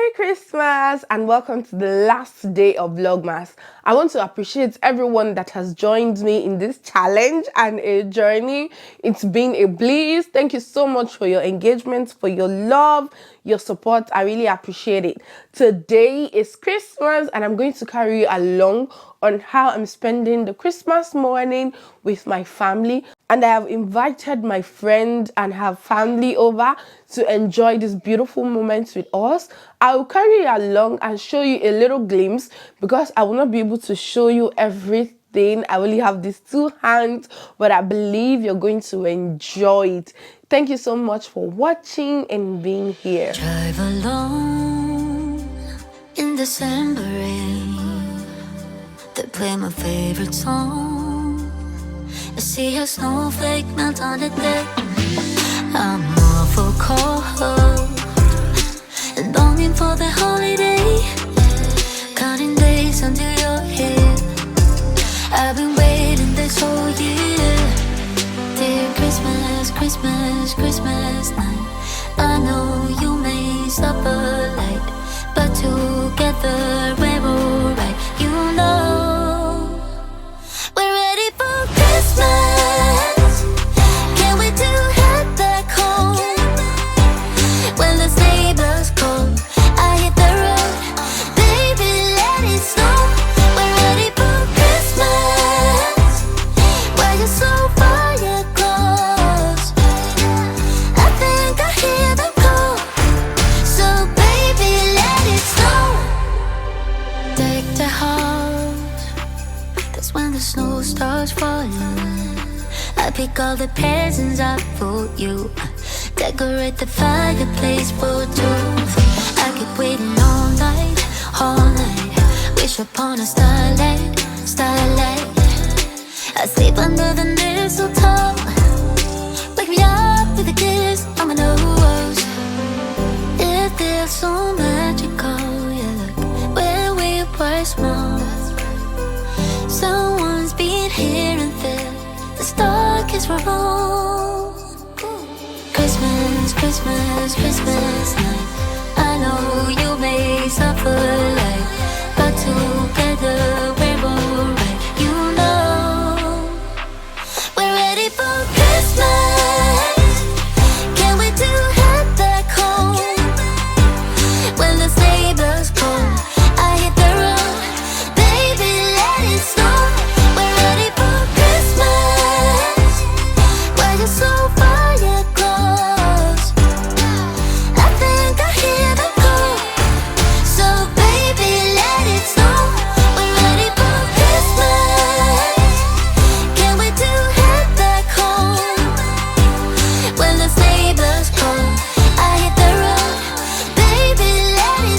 Merry Christmas and welcome to the last day of Vlogmas. I want to appreciate everyone that has joined me in this challenge and a journey. It's been a bliss. Thank you so much for your engagement, for your love, your support. I really appreciate it. Today is Christmas and I'm going to carry you along on how I'm spending the Christmas morning with my family. And I have invited my friend and her family over to enjoy this beautiful moment with us. I will carry you along and show you a little glimpse because I will not be able to show you everything. I only have these two hands, but I believe you're going to enjoy it. Thank you so much for watching and being here. Drive alone in December rain. They play my favorite song. I see a snowflake melt on the deck. I'm awful cold and longing for the holiday. Counting days until you're here. I've been waiting this whole year. Dear Christmas, Christmas, Christmas night. I know you may suffer light, but together we're alright. You know we're ready for Christmas. Can't wait to head back home. When the sleigh bells call, I hit the road. Baby, let it snow. We're ready for Christmas. Why you're so far yet close? I think I hear them call. So baby, let it snow. Deck the house. That's when the snow starts falling. I pick all the presents up for you. Decorate the fireplace for two. I keep waiting all night, all night. Wish upon a starlight, starlight. I sleep under the mistletoe. Wake me up with a kiss on my nose. It feels so magical, yeah, look where we were small. Someone's been here and there. The stockings were all. Christmas, Christmas, Christmas night. I know you may suffer light, but together we're alright. You know we're ready for Christmas. Can't wait to head back home. When the sleigh bells call, I hit the road. Baby, let it snow. We're ready for Christmas. Why you're so far yet close? I think I hear them call. So baby, let it snow. We're ready for Christmas. Can't wait to head back home. When the sleigh bells call, I hit the road. Baby, let it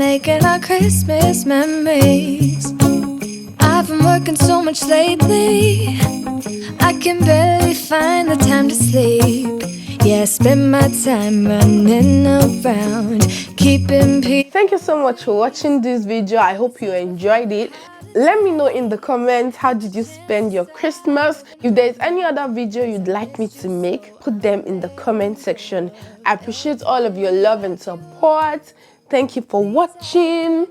making our Christmas memories. I've been working so much lately, I can barely find the time to sleep. Yeah, I spend my time running around, keeping peace. Thank you so much for watching this video. I hope you enjoyed it. Let me know in the comments, how did you spend your Christmas? If there's any other video you'd like me to make, put them in the comment section. I appreciate all of your love and support. Thank you for watching.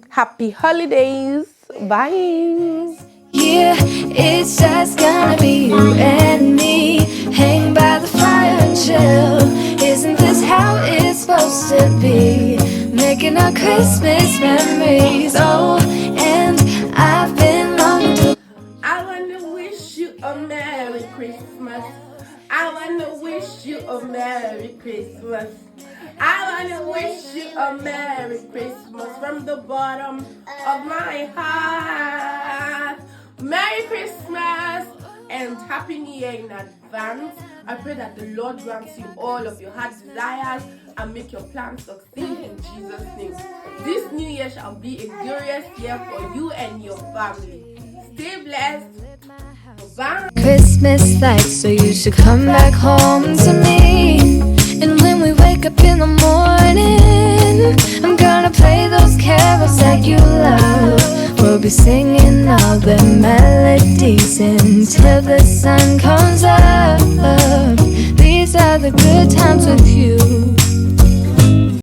Happy holidays. Bye. Yeah, it's just gonna be you and me, hang by the fire and chill. Isn't this how it's supposed to be? Making our Christmas memories. Oh, and I've been longing to. I wanna wish you a Merry Christmas. I wanna wish you a Merry Christmas. I wanna wish you a Merry Christmas from the bottom of my heart. Merry Christmas and Happy New Year in advance. I pray that the Lord grants you all of your heart's desires and make your plans succeed in Jesus' name. This new year shall be a glorious year for you and your family. Stay blessed. Bye. Christmas lights, so you should come back home to me. And when we wake up in the morning, I'm gonna play those carols that you love. We'll be singing all the melodies until the sun comes up. These are the good times with you.